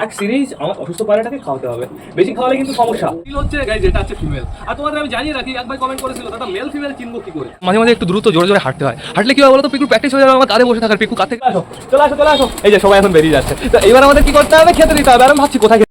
এক সিরিজ আমার অসুস্থ পায়রাটাকে খাওয়াতে হবে। বেশি খাওয়ালে কিন্তু সমস্যা হচ্ছে গাইস, যেটা হচ্ছে ফিমেল। আর তোমাদের আমি জানিয়ে রাখি, একবার কমেন্ট করেছিল দাদা মেল ফিমেল চিনবো কি করে। মাঝে মাঝে একটু দ্রুত জোরে জোরে হাঁটতে হয়, হাঁটলে কি হয় বলো তো, পিকুর প্র্যাকটিস হয়ে যাবে। আমার কাঁধে বসে থাকার, পিকু কাঁধে আসো, চলে আসো চলে আসো। এই যে সবাই এখন বেরিয়ে যাচ্ছে, তো এবার আমাদের কি করতে হবে, খেতে দিতে হবে। আর আমি ভাবছি কোথায়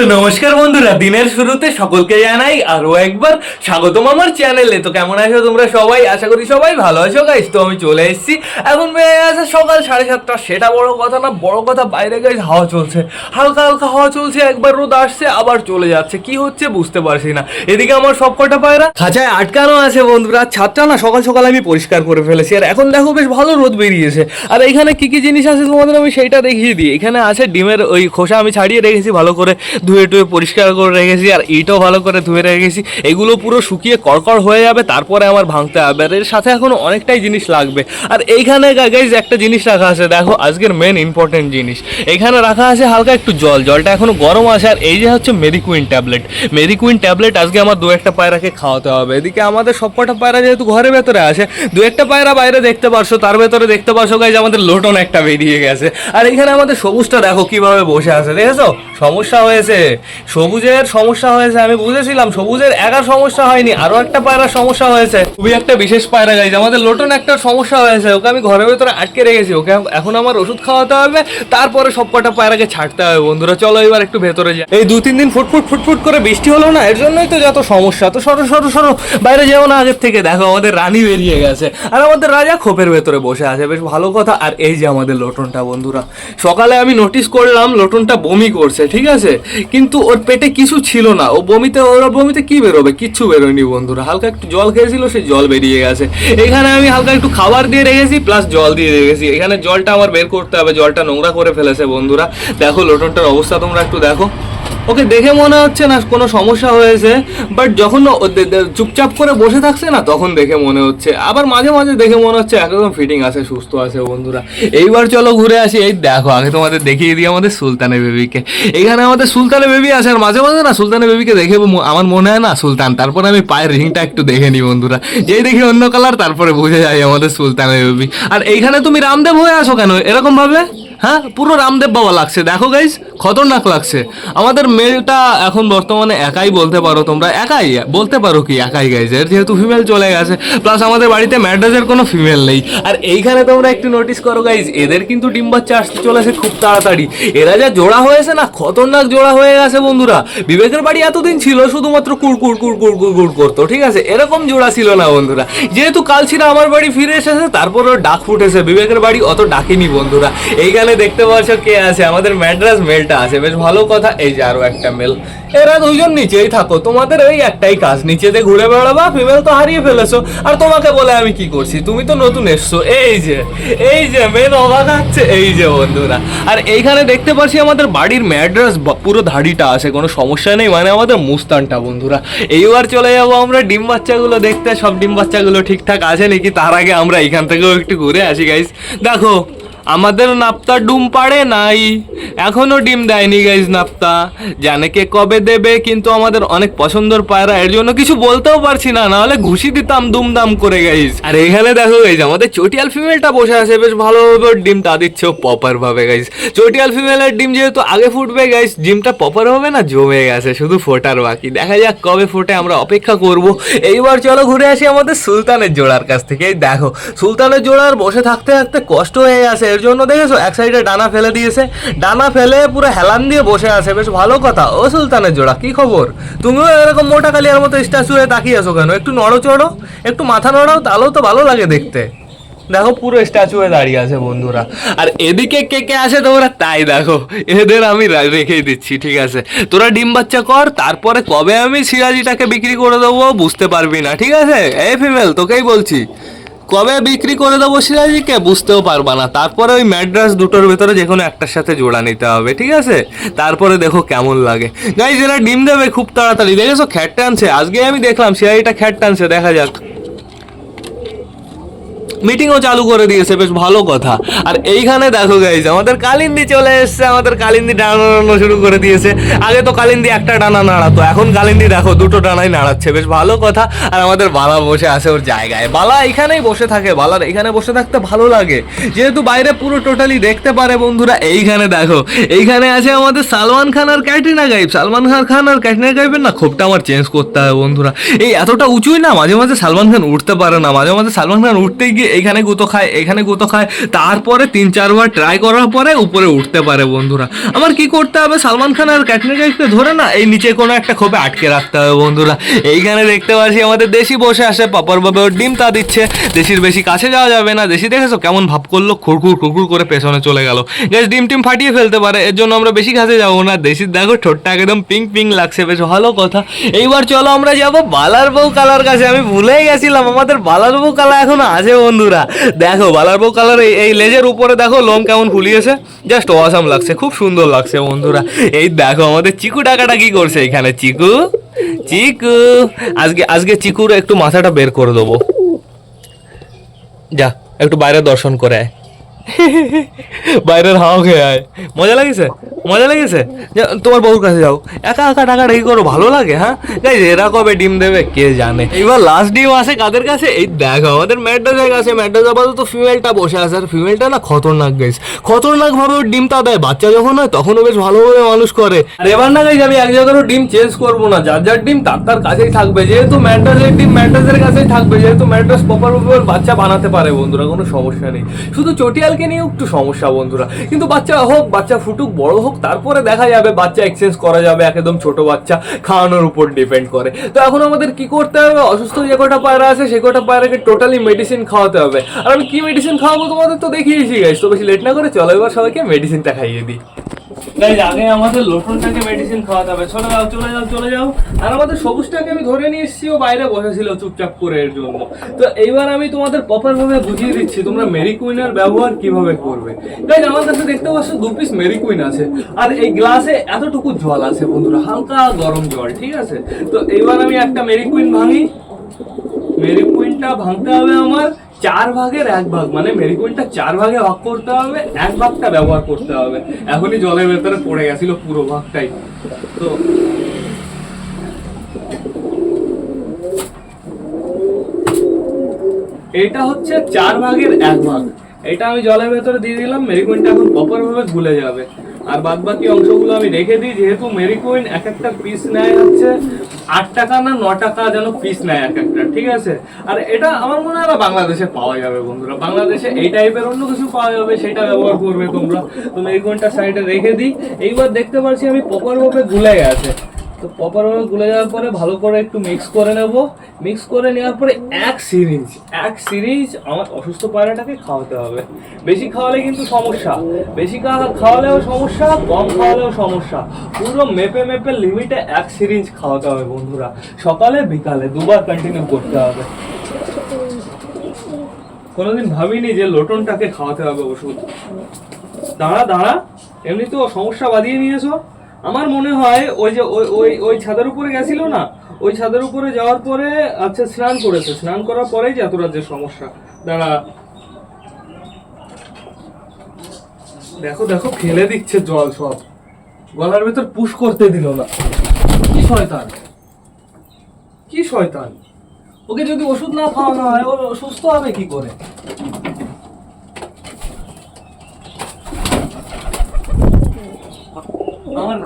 তো নমস্কার বন্ধুরা, দিনের শুরুতে সকলকে জানাই আরো একবার স্বাগতম আমার চ্যানেলে। তো কেমন আছো তোমরা সবাই? আশা করি সবাই ভালো আছো গাইস। তো আমি চলে এসেছি, এখন বেজে গেছে সকাল 7:30। সেটা বড় কথা না, বড় কথা বাইরে গাইস হাওয়া চলছে, হালকা হালকা হাওয়া চলছে। একবার রোদ আসছে আবার চলে যাচ্ছে, কি হচ্ছে বুঝতে পারছি না। এদিকে আমার সব কটা পায়রা খাঁচায় আটকানো আছে বন্ধুরা। ছাদটা না সকাল সকাল আমি পরিষ্কার করে ফেলেছি, আর এখন দেখো বেশ ভালো রোদ বেরিয়েছে। আর এইখানে কি কি জিনিস আছে তোমাদের আমি সেইটা দেখিয়ে দিই। এখানে আছে ডিমের ওই খোসা, আমি ছাড়িয়ে রেখেছি ভালো করে, ধুয়ে টুয়ে পরিষ্কার করে রেখেছি। আর ইটও ভালো করে ধুয়ে রেখেছি। এগুলো পুরো শুকিয়ে কড়কড় হয়ে যাবে, তারপরে আমার ভাঙতে হবে। আর এর সাথে এখনো অনেকটাই জিনিস লাগবে। আর এইখানে গাইজ একটা জিনিস রাখা আছে, দেখো আজকের মেন ইম্পর্টেন্ট জিনিস। এখানে রাখা আছে হালকা একটু জল, জলটা এখনো গরম আছে। আর এই যে হচ্ছে মেরিকুইন ট্যাবলেট, মেরিকুইন ট্যাবলেট আজকে আমার দু একটা পায়রাকে খাওয়াতে হবে। এদিকে আমাদের সবকটা পায়রা যেহেতু ঘরের ভেতরে আছে, দু একটা পায়রা বাইরে দেখতে পারছো, তার ভেতরে দেখতে পারছো গাইজ আমাদের লোটন একটা বেরিয়ে গেছে। আর এখানে আমাদের সবুজটা দেখো কিভাবে বসে আছে, দেখেছো? সমস্যা হয়েছে, সবুজের সমস্যা হয়েছে। আমি বুঝেছিলাম সবুজের একা সমস্যা হয়নি, আরো একটা পায়রার সমস্যা হয়েছে, খুবই একটা বিশেষ পায়রা গাইজ। আমাদের লোটন একটা সমস্যা হয়েছে, ওকে আমি ঘরের ভেতরে আটকে রেখেছি। ওকে এখন আমার ওষুধ খাওয়াতে হবে, তারপরে সব কটা পায়রাকে ছাড়তে হবে বন্ধুরা। চলো এবার একটু ভেতরে যাই। এই 2-3 দিন ফুটফুট ফুটফুট করে বৃষ্টি হলো না, এর জন্যই তো যত সমস্যা। তো সরো সরো সরো, বাইরে যাও না আগের থেকে। দেখো আমাদের রানী বেরিয়ে গেছে, আর আমাদের রাজা খোপের ভেতরে বসে আছে, বেশ ভালো কথা। আর এই যে আমাদের লোটনটা বন্ধুরা, সকালে আমি নোটিস করলাম লোটনটা বমি করছে, ঠিক আছে, কিন্তু ওর পেটে কিছু ছিল না। ওর বমিতে কি বেরোবে, কিচ্ছু বেরোয়নি বন্ধুরা। হালকা একটু জল খেয়েছিল, সেই জল বেরিয়ে গেছে। এখানে আমি হালকা একটু খাবার দিয়ে রেখেছি, প্লাস জল দিয়ে রেখেছি। এখানে জলটা আমার বের করতে হবে, জলটা নোংরা করে ফেলেছে বন্ধুরা। দেখো লোটনটার অবস্থা তোমরা একটু দেখো। ওকে দেখে মনে হচ্ছে না কোনো সমস্যা হয়েছে, বাট যখন চুপচাপ করে বসে থাকছে না, তখন দেখে মনে হচ্ছে। আবার মাঝে মাঝে দেখে মনে হচ্ছে একদম ফিটিং আছে, সুস্থ আছে বন্ধুরা। এইবার চলো ঘুরে আসি। এই দেখো, আগে তোমাদের দেখিয়ে দিই আমাদের সুলতানের বেবিকে। এখানে আমাদের সুলতানের বেবি আছে। আর মাঝে মাঝে না সুলতানের বেবিকে দেখে আমার মনে হয় না সুলতান, তারপরে আমি পায়ের রিংটা একটু দেখে নিই বন্ধুরা। যেই দেখি অন্য কালার, তারপরে বুঝে যায় আমাদের সুলতানের বেবি। আর এইখানে তুমি রামদেব হয়ে আসো কেন এরকম ভাবে? হ্যাঁ, পুরো রামদেব বাবা লাগছে, দেখো গাইজ, খতরনাক লাগছে। আমাদের মেলটা এখন বর্তমানে একাই বলতে পারো তোমরা, একাই বলতে পারো কি একাই গাইজ, এর যেহেতু ফিমেল চলে গেছে। প্লাস আমাদের বাড়িতে ম্যাড্রাসের কোনো ফিমেল নেই। আর এইখানে তোমরা একটু নোটিস করো গাইজ, এদের কিন্তু ডিম বাচ্চা আসতে চলেছে খুব তাড়াতাড়ি। এরা যা জোড়া হয়েছে না, খতরনাক জোড়া হয়ে গেছে বন্ধুরা। বিবেকের বাড়ি এতদিন ছিল শুধুমাত্র কুড়কুড় কুড়কুড় কুড়কুড় করতো, ঠিক আছে, এরকম জোড়া ছিল না বন্ধুরা। যেহেতু কালচিরা আমার বাড়ি ফিরে এসেছে, তারপরেও ডাক ফুটেছে, বিবেকের বাড়ি অত ডাকেনি বন্ধুরা। এইখানে দেখতে পাচ্ছ কে আছে, আমাদের ম্যাড্রাস মেলটা আছে, বেশ ভালো কথা। এই যে আরো একটা মেল। এরা দুইজন নিচেই থাকো, তোমাদের ওই একটাই কাজ, নিচেতে ঘুরে বেড়াবা। ফিমেল তো হারিয়ে ফেলেছো, আর তোমাকে বলে আমি কি করছি, তুমি তো নতুন এসছো। এই যে মেন অবাক হচ্ছে, এই যে বন্ধুরা। আর এইখানে দেখতে পাচ্ছি আমাদের বাড়ির ম্যাড্রাস পুরো ধাড়িটা আছে, কোনো সমস্যা নেই, মানে আমাদের মুস্তানটা বন্ধুরা। এইবার চলে যাবো আমরা ডিম বাচ্চাগুলো দেখতে, সব ডিম বাচ্চাগুলো ঠিকঠাক আছে নাকি। তার আগে আমরা এখান থেকেও একটু ঘুরে আসি গাইস। দেখো আমাদের নাপ্তা ডুম পাড়ে নাই, এখনো ডিম দেয়নি গাইজ নাপ্তা, জানে কে কবে দেবে। কিন্তু আমাদের অনেক পছন্দের পায়রা, এর জন্য কিছু বলতেও পারছি না, নাহলে ঘুষি দিতাম দুমদাম করে গাইজ। আর এখানে দেখো গাইজ আমাদের চটিয়াল ফিমেলটা বসে আছে, বেশ ভালোভাবে ডিমটা দিচ্ছে প্রপার ভাবে গাইজ। চটিয়াল ফিমেলের ডিম যেহেতু আগে ফুটবে গাইজ, ডিমটা প্রপার ভাবে না জমে গেছে, শুধু ফোটার বাকি। দেখা যাক কবে ফোটে, আমরা অপেক্ষা করব। এইবার চলো ঘুরে আসি আমাদের সুলতানের জোড়ার কাছ থেকে। এই দেখো সুলতানের জোড়ার বসে থাকতে থাকতে কষ্ট হয়ে গেছে, এর জন্য দেখেছো এক সাইডে ডানা ফেলে দিয়েছে, ডানা ফেলে পুরো হেলান দিয়ে বসে আছে, বেশ ভালো কথা। ও সুলতানের জোড়া, কি খবর? তুমিও এরকম মোটা কালিয়ার মতো স্ট্যাচু হয়ে তাকিয়ে আছো কেন? একটু নড়ো চড়ো, একটু মাথা নড়াও, তাহলেও তো ভালো লাগে দেখতে। দেখো পুরো স্ট্যাচু হয়ে দাঁড়িয়ে আছে বন্ধুরা। আর এদিকে কে কে আসে তোমরা তাই দেখো, এদের আমি রেখেই দিচ্ছি, ঠিক আছে। তোরা ডিম বাচ্চা কর, তারপরে কবে আমি সিরাজিটাকে বিক্রি করে দেবো বুঝতে পারবি না, ঠিক আছে। এই ফিমেল তোকেই বলছি, কবে বিক্রি করে দেবো সিরাজিকে বুঝতেও পারবা না। তারপরে ওই ম্যাড্রাস দুটোর ভেতরে যে কোনো একটার সাথে জোড়া নিতে হবে, ঠিক আছে। তারপরে দেখো কেমন লাগে গাইজ, এরা ডিম দেবে খুব তাড়াতাড়ি। দেখেছো খ্যাট টানছে, আজকে আমি দেখলাম সিরাজিটা খ্যাট টানছে, দেখা যাক। মিটিংও চালু করে দিয়েছে, বেশ ভালো কথা। আর এইখানে দেখো গাইস আমাদের কালিন্দী চলে এসছে, আমাদের কালিন্দী ডানানো শুরু করে দিয়েছে। আগে তো কালিন্দী একটা ডানা নাড়াতো, এখন কালিন্দী দেখো দুটো ডানাই নাড়াচ্ছে, বেশ ভালো কথা। আর আমাদের বালা বসে আছে ওর জায়গায়, বালা এখানেই বসে থাকে, বালার এখানে বসে থাকতে ভালো লাগে যেহেতু বাইরে পুরো টোটালি দেখতে পারে বন্ধুরা। এইখানে দেখো এইখানে আছে আমাদের সালমান খান আর ক্যাটরিনা কাইফ। সালমান খান আর ক্যাটরিনা কাইফের না খোপটা আমার চেঞ্জ করতে হবে বন্ধুরা, এই এতটা উঁচুই না, মাঝে মাঝে সালমান খান উঠতে পারে না, মাঝে মাঝে সালমান খান উঠতে গিয়ে এইখানে গুঁতো খায়, এখানে গুঁতো খায়, তারপরে 3-4 বার ট্রাই করার পরে উপরে উঠতে পারে বন্ধুরা। আমার কি করতে হবে, সালমান খান আর ক্যাটরিনা কাইফকে ধরে না এই নিচে কোনো একটা খোপে আটকে রাখতে হবে বন্ধুরা। এইখানে দেখতে পাচ্ছি আমাদের দেশি বসে আসে, পাপার বাবা ওর ডিম তা দিচ্ছে। দেশির বেশি কাছে যাওয়া যাবে না, দেশি দেখেছো কেমন ভাব করলো, খুরখুর করে পেছনে চলে গেল। গ্যাস ডিম টিম ফাটিয়ে ফেলতে পারে, এর জন্য আমরা বেশি কাছে যাবো না। দেশির দেখো ঠোঁটটা একদম পিঙ্ক লাগছে, বেশ ভালো কথা। এইবার চলো আমরা যাবো বালার বউ কালার কাছে, আমি ভুলেই গেছিলাম আমাদের বালার বউ কালা এখনো আছে বন্ধুরা। দেখো বালার বউ কালার এই লেজের উপরে দেখো লোম কেমন ফুলিয়েছে, জাস্ট অসাম লাগছে, খুব সুন্দর লাগছে বন্ধুরা। এই দেখো আমাদের চিকু টাকাটা কি করছে এখানে, চিকু আজকে চিকুর একটু মাথাটা বের করে দেবো, যা একটু বাইরে দর্শন করে আয়, বাইরের হাওয়া খেয়ে আয়। মজা লেগেছে তোমার বউর কাছে যাও, একা টাকা রেখে করো, ভালো লাগে। হ্যাঁ গাইস এরা কবে ডিম দেবে কে জানে। এবার লাস্ট ডিম আসে কাদের কাছে, এই দেখো আমাদের ম্যাড্রাসের কাছে। ম্যাড্রাস আপাতত ফিমেলটা বসে আছে, আর ফিমেলটা না খতরনাক গাইস, খতরনাক ভাবে ওর ডিমটা দেয়। বাচ্চা যখন হয় তখনও বেশ ভালোভাবে মানুষ করে। আর এবার না গাইস আমি এক জায়গারও ডিম চেঞ্জ করবো না, যার ডিম তার কাছেই থাকবে, যেহেতু ম্যাড্রাসের ডিম ম্যাড্রাসের কাছেই থাকবে, যেহেতু ম্যাড্রাস প্রপার বাচ্চা বানাতে পারে বন্ধুরা, কোনো সমস্যা নেই। শুধু চটিয়ালকে নিয়ে একটু সমস্যা বন্ধুরা, কিন্তু বাচ্চা ফুটুক বড় হোক তারপরে দেখা যাবে, বাচ্চা এক্সচেঞ্জ করা যাবে। একদম ছোট বাচ্চা খাওয়ানোর উপর ডিপেন্ড করে। তো এখন আমাদের কি করতে হবে, অসুস্থ যে কটা পায়রা আছে সে কটা পায়রাকে টোটালি মেডিসিন খাওয়াতে হবে। আর আমি কি মেডিসিন খাওয়াবো তোমাদের তো দেখিয়েছি গাইস, তো বেশি লেট না করে চলো এবার সবাইকে মেডিসিনটা খাইয়ে দিই। গাইস আগে আমাদের লোটনটাকে মেডিসিন খাওয়াতে হবে, চলে যাও। আর আমাদের সবুজটাকে আমি ধরে নিয়ে এসেছি, ও বাইরে বসেছিল চুপচাপ করে এর জন্য। তো এইবার আমি তোমাদের প্রপার ভাবে বুঝিয়ে দিচ্ছি তোমরা মেরি কুইনের ব্যবহার কিভাবে করবে। গাইস আমার কাছে দেখতে পাচ্ছ 2 পিস মেরি কুইন আছে, আর এই গ্লাসে এতটুকু জল আছে বন্ধুরা, হালকা গরম জল, ঠিক আছে। তো এইবার আমি একটা মেরি কুইন ভাঙি, মেরি কুইনটা ভাঙতে হবে আমার 4 ভাগের 1 ভাগ, মানে মেরি কুইনটা 4 ভাগে ভাগ করতে হবে, 1 ভাগটা ব্যবহার করতে হবে। এখনই জলের ভেতরে পড়ে গেছিল পুরো ভাগটাই। তো এটা হচ্ছে 4 ভাগের 1 ভাগ, এটা আমি জলের ভেতরে দিয়ে দিলাম। মেরি কুইনটা এখন প্রপার ভাবে গুলে যাবে, আর বাদ বাকি অংশগুলো আমি রেখে দিই। যেহেতু মেরি কুইন এক একটা পিস নেয় হচ্ছে 8 টাকা না 9 টাকা যেন পিস নেয় এক একটা, ঠিক আছে। আর এটা আমার মনে হয় বাংলাদেশে পাওয়া যাবে বন্ধুরা, বাংলাদেশে এই টাইপের অন্য কিছু পাওয়া যাবে, সেটা ব্যবহার করবে তোমরা। তো মেরি কুইনটা সাইডে রেখে দিই। এইবার দেখতে পাচ্ছি আমি প্রপার ভাবে গুলে গেছে, তো প্রপার ভাবে গুলে যাওয়ার পরে ভালো করে একটু মিক্স করে নেব। মিক্স করে নেওয়ার পরে এক সিরিজ আমার অসুস্থ পায়রাটাকে খাওয়াতে হবে। বেশি খাওয়ালে কিন্তু সমস্যা, বেশি খাওয়ালেও সমস্যা, কম খাওয়ালেও সমস্যা। পুরো মেপে লিমিটে এক সিরিজ খাওয়াতে হবে বন্ধুরা, সকালে বিকালে 2 বার কন্টিনিউ করতে হবে। কোনোদিন ভাবিনি যে লোটনটাকে খাওয়াতে হবে ওষুধ। দাঁড়া এমনি তো সমস্যা বাঁধিয়ে নিয়েছো। আমার মনে হয় ওই যে ওই ছাদের উপরে গেছিল না, ওই ছাদের উপরে যাওয়ার পরে আচ্ছা স্নান করেছে, স্নান করার পরেই যে এত রাজ্যের সমস্যা। দাঁড়া দেখো ফেলে দিচ্ছে জল সব, গলার ভেতর পুশ করতে দিল না। কি শয়তান, ওকে যদি ওষুধ না খাওয়ানো হয় ও সুস্থ হবে কি করে। আমার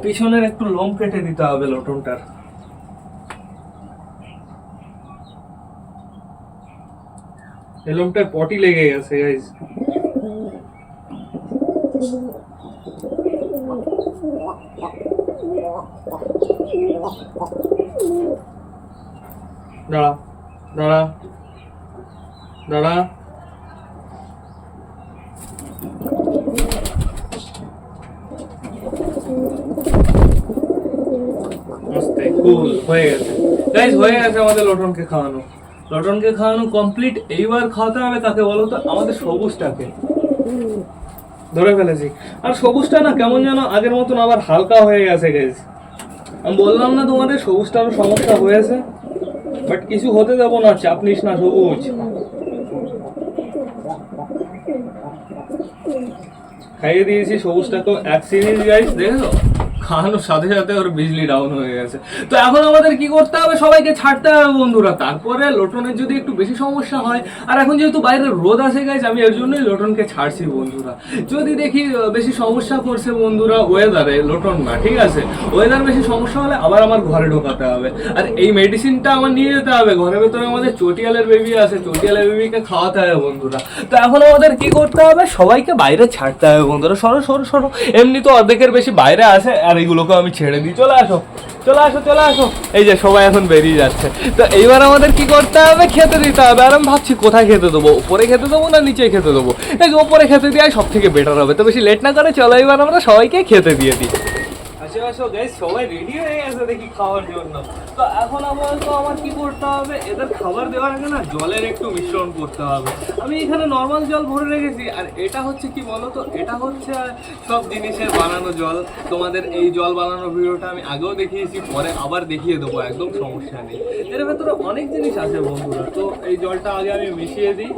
পিছনের একটু লোম কেটে দিতে হবে লোটনটার। এই লোমটার পটি লেগে গেছে গাইস। দাঁড়া হয়ে গেছে গাইস, হয়ে গেছে আমাদের লটনকে খাওয়ানো কমপ্লিট। এইবার খাওয়াতে হবে তাকে বলো তো, আমাদের সবুজটাকে ধরে ফেলেছি। আর সবুজটা না কেমন যেন আগের মতন আবার হালকা হয়ে গেছে গাইস। আমি বললাম না তোমাদের সবুজটারও সমস্যা হয়েছে, বাট কিছু হতে দেবো না, চাপ নিস না সবুজ। খাইয়ে দিয়েছি সবুজটা তো এক সিরিজ গাইস, দেখেছো খাওয়ানোর সাথে সাথে ওর বিজলি ডাউন হয়ে গেছে। তো এখন আমাদের কি করতে হবে, সবাইকে ছাড়তে হবে বন্ধুরা। তারপরে লোটনের যদি একটু বেশি সমস্যা হয়, আর এখন যেহেতু বাইরে রোদ আসে গাইস, আমি এর জন্যই লোটনকে ছাড়ছি বন্ধুরা। যদি দেখি বেশি সমস্যা করছে বন্ধুরা ওয়েদারে, লোটন না, ঠিক আছে, ওয়েদার বেশি সমস্যা হলে আবার আমার ঘরে ঢোকাতে হবে। আর এই মেডিসিনটা আমার নিয়ে যেতে হবে ঘরের ভেতরে, আমাদের চটিয়ালের বেবি আছে, চটিয়ালের বেবিকে খাওয়াতে হবে বন্ধুরা। তো এখন আমাদের কি করতে হবে, সবাইকে বাইরে ছাড়তে হবে বন্ধুরা। সরো সরো সরো, এমনি তো অর্ধেকের বেশি বাইরে আসে, আর এইগুলোকে আমি ছেড়ে দিই। চলে আসো চলে আসো চলে আসো, এই যে সবাই এখন বেরিয়ে যাচ্ছে। তো এইবার আমাদের কি করতে হবে, খেতে দিতে হবে। আর আমি ভাবছি কোথায় খেতে দেবো, উপরে খেতে দেবো না নিচে খেতে দেবো। এই যে উপরে খেতে দেওয়াই সব থেকে বেটার হবে। তো বেশি লেট না করে চলো এবার আমরা সবাইকে খেতে দিয়ে দিই। আসো গাইস, সবাই রেডি হয়ে গেছে দেখি খাওয়ার জন্য। তো এখন আমার কি করতে হবে, এদের খাবার দেওয়ার আগে না জলের একটু মিশ্রণ করতে হবে। আমি এখানে নর্মাল জল ভরে রেখেছি, আর এটা হচ্ছে কি বলতো, এটা হচ্ছে সব জিনিসের বানানো জল। তোমাদের এই জল বানানোর ভিডিওটা আমি আগেও দেখিয়েছি, পরে আবার দেখিয়ে দেবো, একদম সমস্যা নেই। এর ভেতরে অনেক জিনিস আছে বন্ধুরা। তো এই জলটা আগে আমি মিশিয়ে দিই।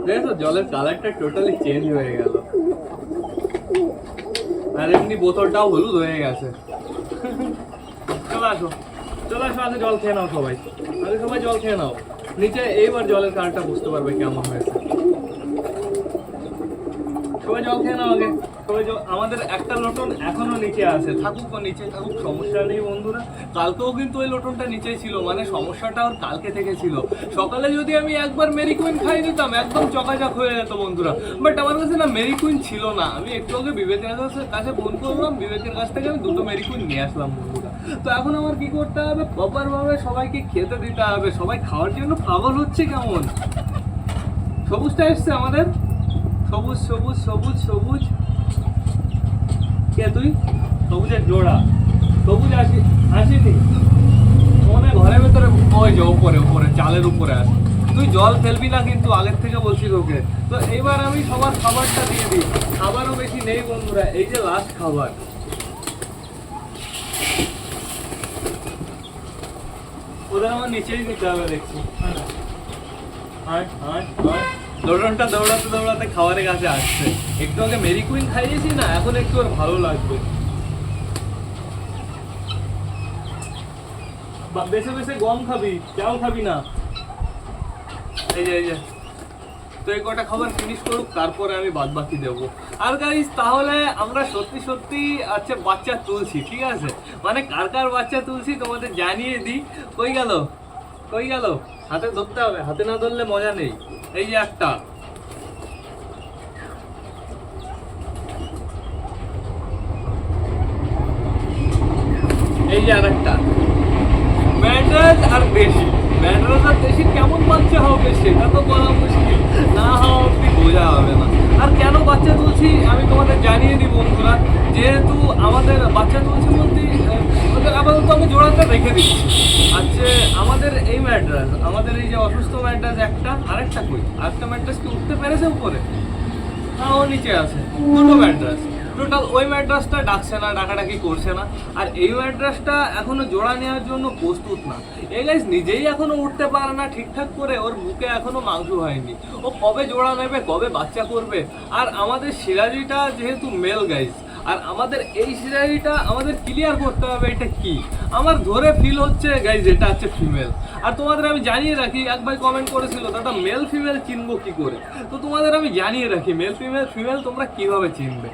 দেখো জলের কালারটা টোটালি চেঞ্জ হয়ে গেল, আর এমনি বোতলটাও হলুদ হয়ে গেছে। চলে আসো চলে আসো, আগে জল খেয়ে নাও সবাই, আগে সবাই জল খেয়ে নাও নিচে। এইবার জলের কালারটা বুঝতে পারবে কেমন হয়েছে। সবাই জল খেয়ে নাও আগে, সবাই আমাদের একটা লোটন এখনো নিচে আছে, থাকুক ও নিচে থাকুক, সমস্যা নেই বন্ধুরা। কালকেও কিন্তু ওই লোটনটা নিচেই ছিল, মানে সমস্যাটা ওর কালকে থেকে ছিল। সকালে যদি আমি একবার মেরি কুইন খাই নিতাম একদম চকাচক হয়ে যেত বন্ধুরা, বাট আমার কাছে না মেরি কুইন ছিল না। আমি একটু আগে বিবেকের কাছে ফোন করলাম, বিবেকের কাছ থেকে আমি দুটো মেরি কুইন নিয়ে আসলাম বন্ধুরা। তো এখন আমার কি করতে হবে, প্রপার ভাবে সবাইকে খেতে দিতে হবে। সবাই খাওয়ার জন্য পাগল হচ্ছে কেমন। সবুজটা এসছে আমাদের, সবুজ সবুজ সবুজ সবুজ, কে তুই? সবুজের জোড়া, সবুজ আসিনি মনে, ঘরের ভেতরে ওই যে উপরে উপরে চালের উপরে আসে। তুই জল ফেলবি না কিন্তু, আগের থেকে বলছি তোকে। তো এইবার আমি সবার খাবারটা দিয়ে দিই। খাবারও বেশি নেই বন্ধুরা, এই যে লাস্ট খাবার। ওদের আমার নিচেই দিতে হবে দেখছি। লোটনটা দৌড়াতে দৌড়াতে খাবারের কাছে আসছে। একটু আগে মেরি কুইন খাইয়েছি না, এখন একটু ওর ভালো লাগবে। বেছে বেছে গম খাবি, চাল খাবি না। এই যে তো এই কটা খাবার ফিনিশ করুক, তারপরে আমি বাদ বাকি দেবো। আর গাইস তাহলে আমরা সত্যি সত্যি আচ্ছা বাচ্চা তুলছি, ঠিক আছে, মানে কার কার বাচ্চা তুলছি তোমাদের জানিয়ে দিই। কই গেল কই গেল, হাতে ধরতে হবে, হাতে না ধরলে মজা নেই। এই যে একটা, এই যে আর একটা। ম্যাড্রাস আর দেশি, ম্যাড্রাস আর দেশি কেমন বাচ্চা হবে সেটা তো বলা মুশকিল, না হওয়া অব্দি বোঝা হবে না। আর কেন বাচ্চা তুলছি আমি তোমাদের জানিয়ে দিই বন্ধুরা। যেহেতু আমাদের বাচ্চা তুলছি বলতে ওদের আপাতত আমি জোড়াটা রেখে দিচ্ছি। আচ্ছা আমাদের এই ম্যাড্রাস, আমাদের এই যে অসুস্থ ম্যাড্রাস একটা, আরেকটা কই, আরেকটা ম্যাড্রাস কি উঠতে পেরেছে উপরে? হ্যাঁ ও নিচে আছে, দুটো ম্যাড্রাস টোটাল। ওই ম্যাড্রাসটা ডাকছে না, ডাকাডাকি করছে না। আর এই ম্যাড্রাসটা এখনো জোড়া নেওয়ার জন্য প্রস্তুত না। এই গাইস নিজেই এখনো উঠতে পারে না ঠিকঠাক করে, ওর বুকে এখনো মাংস হয়নি। ও কবে জোড়া নেবে, কবে বাচ্চা করবে। আর আমাদের সিরাজিটা যেহেতু মেল গাইস, আর আমাদের এই সিনারিটা আমাদের ক্লিয়ার করতে হবে এটা কি। আমার ধরে ফিল হচ্ছে গাইজ এটা হচ্ছে ফিমেল। আর তোমাদের আমি জানিয়ে রাখি, এক ভাই কমেন্ট করেছিল দাদা মেল ফিমেল চিনবো কি করে। তো তোমাদের আমি জানিয়ে রাখি মেল ফিমেল ফিমেল তোমরা কিভাবে চিনবে।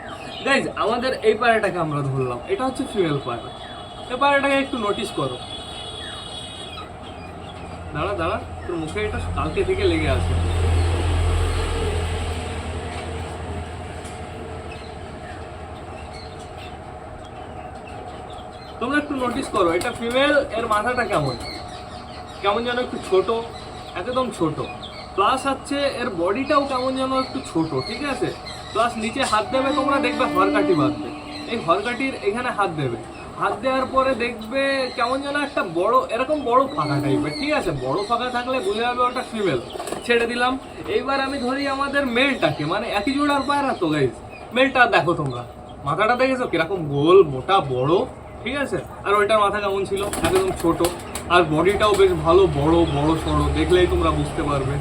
গাইজ আমাদের এই পায়রাটাকে আমরা ধরলাম, এটা হচ্ছে ফিমেল পায়রা। এই পায়রাটাকে একটু নোটিস করো, দাঁড়া দাঁড়া, তোর মুখে এটা কালকে থেকে লেগে আছে। তোমরা একটু নোটিস করো, এটা ফিমেল। এর মাথাটা কেমন কেমন যেন একটু ছোট, একদম ছোট। প্লাস হচ্ছে এর বডিটাও কেমন যেন একটু ছোট, ঠিক আছে। প্লাস নিচে হাত দেবে, তোমরা দেখবে হরকাঠি বাঁধবে, এই হরকাঠির এখানে হাত দেবে। হাত দেওয়ার পরে দেখবে কেমন যেন একটা বড় এরকম বড় ফাঁকা টাইপের, ঠিক আছে। বড় ফাঁকা থাকলে বোঝা যাবে ওটা ফিমেল। ছেড়ে দিলাম। এইবার আমি ধরি আমাদের মেলটাকে, মানে একই জোড়ার পায়রা তো গাইজ। মেলটা দেখো তোমরা, মাথাটা দেখেছো কিরকম গোল মোটা বড়, ঠিক আছে। আর ওইটার মাথা কেমন ছিল, একদম ছোট। আর বডিটাও বেশ ভালো, বড় বড় সড়ো, দেখলেই তোমরা বুঝতে পারবে।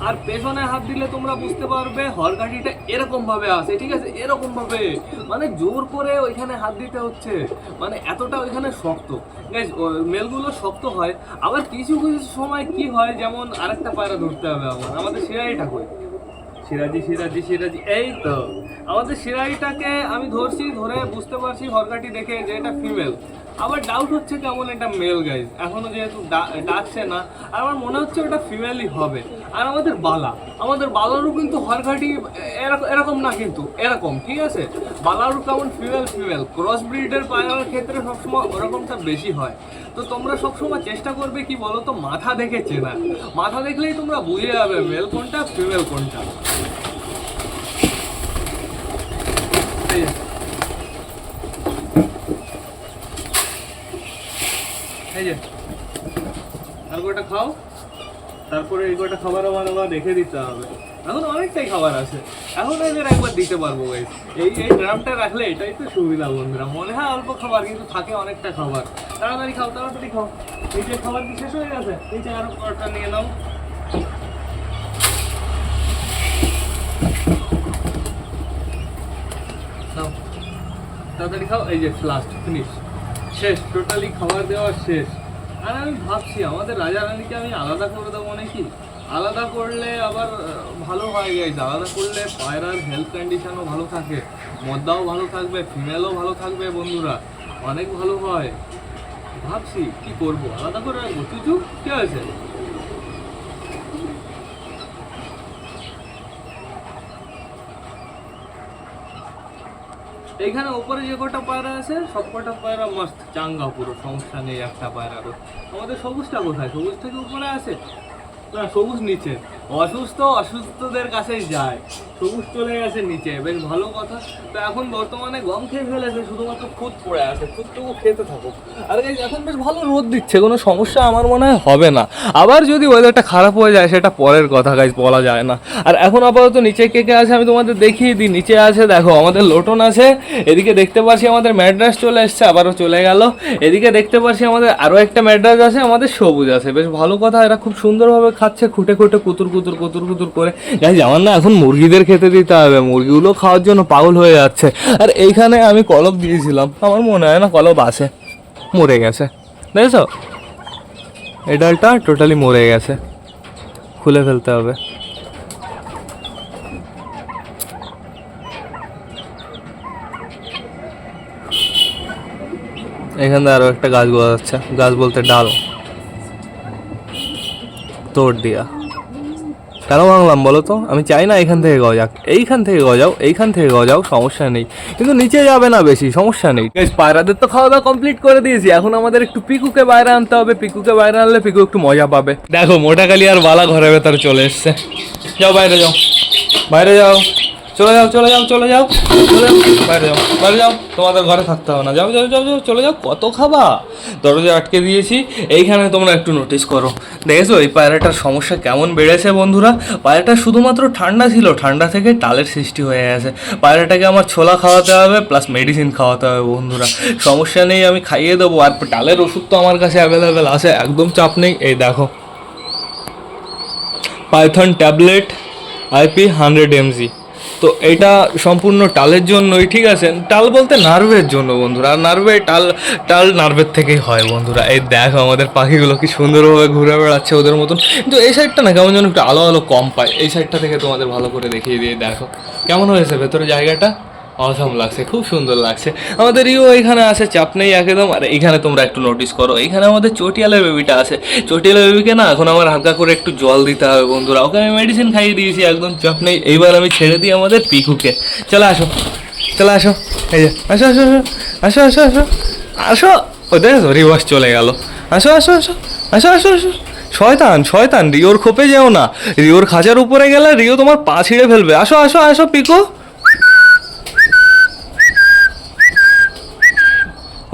আর পেছনে হাত দিলে তোমরা বুঝতে পারবে হরকাঠিটা এরকম ভাবে আসে, ঠিক আছে, এরকম ভাবে, মানে জোর করে ওইখানে হাত দিতে হচ্ছে, মানে এতটা ওইখানে শক্ত। গাইস মেলগুলো শক্ত হয়, আবার কিছু কিছু সময় কি হয়, যেমন আরেকটা পায়রা ধরতে হবে আমাদের সিরাইটা কই, সিরাজি সিরাজি সিরাজি, এই তো আমাদের সিরাইটাকে আমি ধরছি, ধরে বুঝতে পারছি হরকাঠি দেখে যে এটা ফিমেল। আবার ডাউট হচ্ছে কেমন এটা মেল, গাইজ এখনো যেহেতু ডাকছে না, আর আমার মনে হচ্ছে ওটা ফিমেলই হবে। আর আমাদের বালারও কিন্তু হরকাঠি এরকম না, কিন্তু এরকম, ঠিক আছে, বালারও কেমন ফিমেল ফিমেল ক্রস ব্রিডের পায়রার ক্ষেত্রে সবসময় ওরকমটা বেশি হয়। তো তোমরা সবসময় চেষ্টা করবে কি বলো তো, মাথা দেখে চেনা, মাথা দেখলেই তোমরা বুঝে যাবে মেল কোনটা ফিমেল কোনটা। এই যে আর কটা খাও, তারপরে এই কটা খাবার আমার রেখে দিতে হবে, এখন অনেকটাই খাবার আছে, এখন এদের একবার দিতে পারবো। এই ড্রামটা রাখলে এটাই তো সুবিধা বন্ধুরা, মনে হয় অল্প খাবার কিন্তু থাকে অনেকটা খাবার। তাড়াতাড়ি খাও, তাড়াতাড়ি খাও, নিচে খাবার কি শেষ হয়ে গেছে? নিচে আরো কটা নিয়ে নাও। তাড়াতাড়ি খাও, এই যে লাস্ট ফিনিশ, শেষ, টোটালি খাবার দেওয়া শেষ। আর আমি ভাবছি আমাদের রাজা রানীকে আমি আলাদা করে দেবো নাকি, আলাদা করলে আবার ভালো হয় গেছে, আলাদা করলে পায়রার হেলথ কন্ডিশনও ভালো থাকে, মদ্দাও ভালো থাকবে, ফিমেলও ভালো থাকবে বন্ধুরা, অনেক ভালো হয়। ভাবছি কি করবো, আলাদা করে রাখবো, চুচু কি হয়েছে? এইখানে উপরে যে কটা পায়রা আছে সব কটা পায়রা মস্ত চাঙ্গা, পুরো সমস্যা নেই একটা পায়রারও। আমাদের সবুজটা কোথায়? সবুজ থেকে উপরে আছে না, সবুজ নিচে, অসুস্থদের কাছেই যায়, সবুজ চলে গেছে নিচে, বেশ ভালো কথা। তো এখন বর্তমানে গম খেয়ে ফেলেছে, শুধুমাত্র খুদ পড়ে আছে, খুদটুকু খেতে থাকুক। আর এখন বেশ ভালো রোদ দিচ্ছে, কোনো সমস্যা আমার মনে হয় হবে না। আবার যদি ওয়েদারটা খারাপ হয়ে যায় সেটা পরের কথা, গাইজ বলা যায় না। আর এখন আপাতত নিচে কে কে আছে আমি তোমাদের দেখিয়ে দিই। নিচে আছে দেখো আমাদের লোটন আছে, এদিকে দেখতে পাচ্ছি আমাদের ম্যাড্রাস চলে এসছে, আবারও চলে গেল। এদিকে দেখতে পাচ্ছি আমাদের আরও একটা ম্যাড্রাস আছে, আমাদের সবুজ আছে, বেশ ভালো কথা। এরা খুব সুন্দরভাবে খাচ্ছে, খুঁটে খুঁটে কুতুর কুতুর কুতুর কুতুর করে। গাইজ আমার না এখন মুরগিদের খেতে দিতে হবে, মুরগিগুলো খাওয়ার জন্য পাগল হয়ে যাচ্ছে। আর এইখানে আমি কলব দিয়েছিলাম, আমার মনে হয় না কলব আছে, মরে গেছে, দেখেছো এই ডালটা টোটালি মরে গেছে, খুলে ফেলতে হবে। এখানে আরো একটা গাছ গজাচ্ছে, গাছ বলতে ডাল, তোড় দিয়া। কেন ভাঙলাম বলো তো? আমি চাই না এখান থেকে গজাক, এইখান থেকে গজাও, এইখান থেকে গজাও, সমস্যা নেই, কিন্তু নিচে যাবে না বেশি, সমস্যা নেই। পায়রাদের তো খাওয়া দাওয়া কমপ্লিট করে দিয়েছি, এখন আমাদের একটু পিকুকে বাইরে আনতে হবে। পিকুকে বাইরে আনলে পিকু একটু মজা পাবে। দেখো মোটাকালি আর বালা ঘরের ভেতরে চলে এসছে, যাও বাইরে যাও, বাইরে যাও, চলে যাও চলে যাও চলে যাও চলে যাও, বাইরে যাও বাইরে যাও, তোমাদের ঘরে থাকতে হবে না, যাও যাও যাও যাও চলে যাও। কত খাবা, দরজা আটকে দিয়েছি। এইখানে তোমরা একটু নোটিস করো, দেখেছো এই পায়রাটার সমস্যা কেমন বেড়েছে বন্ধুরা। পায়রাটা শুধুমাত্র ঠান্ডা ছিল, ঠান্ডা থেকে টালের সৃষ্টি হয়ে গেছে। পায়রাটাকে আমার ছোলা খাওয়াতে হবে প্লাস মেডিসিন খাওয়াতে হবে বন্ধুরা, সমস্যা নেই, আমি খাইয়ে দেবো। আর টালের ওষুধ তো আমার কাছে অ্যাভেলেবেল আছে, একদম চাপ নেই। এই দেখো পাইথন ট্যাবলেট আইপি 100 mg, তো এটা সম্পূর্ণ টালের জন্যই, ঠিক আছে, টাল বলতে নার্ভের জন্য বন্ধুরা। আর নার্ভে টাল নার্ভের থেকেই হয় বন্ধুরা। এই দেখো আমাদের পাখিগুলো কি সুন্দরভাবে ঘুরে বেড়াচ্ছে ওদের মতন, কিন্তু এই সাইডটা না কেমন যেন একটু আলো আলো কম পায়। এই সাইডটা থেকে তোমাদের ভালো করে দেখিয়ে দিয়ে দেখো কেমন হয়েছে ভেতরে জায়গাটা, অসম লাগছে, খুব সুন্দর লাগছে। আমাদের এখানে আছে, চাপ নেই একদম। আর এইখানে তোমরা একটু নোটিস করো, এইখানে আমাদের চটিয়ালের বেবিটা আছে। চটিয়ালের বেবিকে না এখন আমার হালকা করে একটু জল দিতে হবে বন্ধুরা, ওকে আমি মেডিসিন খাইয়ে দিয়েছি, একদম চাপ নেই। এইবার আমি ছেড়ে দিই আমাদের পিকুকে, চলে আসো চলে আসো, এই যে আসো আসো আসো আসো আসো আসো, ও দেখো রিভার্স চলে গেল, আসো আসো আসো আসো আসো আসো। শয়তান শয়তান, রিওর খোপে যেও না, রিওর খাঁচার উপরে গেলে রিও তোমার পা ছিঁড়ে ফেলবে। আসো আসো আসো পিকু,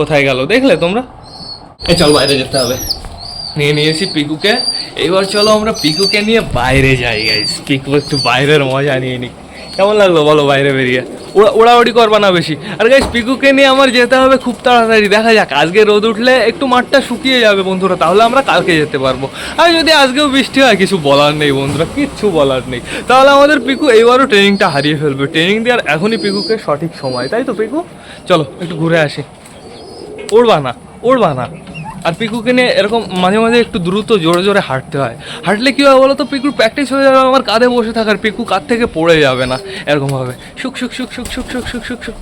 কোথায় গেল দেখলে তোমরা? এই চল বাইরে যেতে হবে, নিয়ে নিয়েছি পিকুকে। এইবার চলো আমরা পিকুকে নিয়ে বাইরে যাই গাইস, পিকু একটু বাইরের মজা নিয়ে নিই। কেমন লাগলো বলো বাইরে বেরিয়ে? ওড়াউড়ি করবা না বেশি। আর গাইস পিকুকে নিয়ে আমার যেতে হবে খুব তাড়াতাড়ি, দেখা যাক আজকে রোদ উঠলে একটু মাঠটা শুকিয়ে যাবে বন্ধুরা, তাহলে আমরা কালকে যেতে পারবো। আর যদি আজকেও বৃষ্টি হয় কিছু বলার নেই বন্ধুরা, কিচ্ছু বলার নেই, তাহলে আমাদের পিকু এইবারও ট্রেনিংটা হারিয়ে ফেলবে। ট্রেনিং দেওয়ার এখনই পিকুকে সঠিক সময়, তাই তো পিকু? চলো একটু ঘুরে আসি। উড়বা না, উড়বা না। আর পিকুকে নিয়ে এরকম মাঝে মাঝে একটু দ্রুত জোরে জোরে হাঁটতে হয়, হাঁটলে কী হয় বলো তো, পিকুর প্র্যাকটিস হয়ে যাবে আমার কাঁধে বসে থাকার, পিকু কাঁধ থেকে পড়ে যাবে না এরকমভাবে। সুখ সুখ সুখ সুখ সুখ সুখ সুখ সুখ সুখ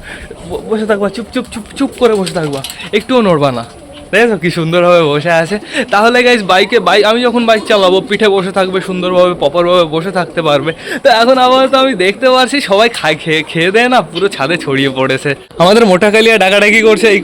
বসে থাকবা, চুপ চুপ চুপ চুপ করে বসে থাকবা, একটুও নড়বা না। দেখো কি সুন্দরভাবে বসে আছে। তাহলে গাইজ আমি যখন বাইক চালাবো পিঠে বসে থাকবে সুন্দরভাবে, প্রপারভাবে বসে থাকতে পারবে। তো এখন আপাতত আমি দেখতে পাচ্ছি সবাই খেয়ে দেয় না, পুরো ছাদে ছড়িয়ে পড়েছে। আমাদের মোটা কালিয়া ডাকাডাকি করছে এই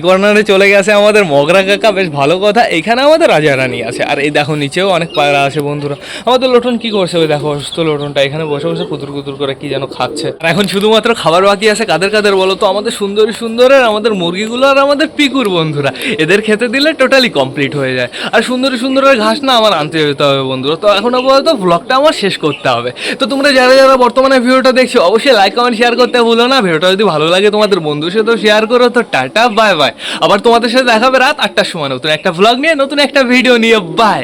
কর্নারে চলে গেছে আমাদের মগরা কাকা, বেশ ভালো কথা। এখানে আমাদের রাজা রানী আছে, আর এই দেখো নিচেও অনেক পায়রা আছে বন্ধুরা। আমাদের লোটন কি করছে, ওই দেখো অসুস্থ লোটনটা এখানে বসে বসে কুতুর কুতুর করে কি যেন খাচ্ছে। আর এখন শুধুমাত্র খাবার বাকি আছে, কাদের বলো তো? আমাদের সুন্দরের, আমাদের মুরগিগুলো আর আমাদের পিকুর বন্ধুরা। এদের খেতে দিলে টোটালি কমপ্লিট হয়ে যায়। আর সুন্দরের ঘাস না আমার আনতে যেতে হবে বন্ধুরা। তো এখন আপাতত ব্লগটা আমার শেষ করতে হবে। তো তোমরা যারা বর্তমানে ভিডিওটা দেখছো অবশ্যই লাইক কমেন্ট শেয়ার করতে ভুলো না। ভিডিওটা যদি ভালো লাগে তোমাদের বন্ধুর সাথেও শেয়ার করো। তো টাটা বাই বাই, আবার তোমাদের সাথে দেখাবে রাত 8টার সময় নতুন একটা ব্লগ নিয়ে, নতুন একটা ভিডিও নিয়ে। বাই।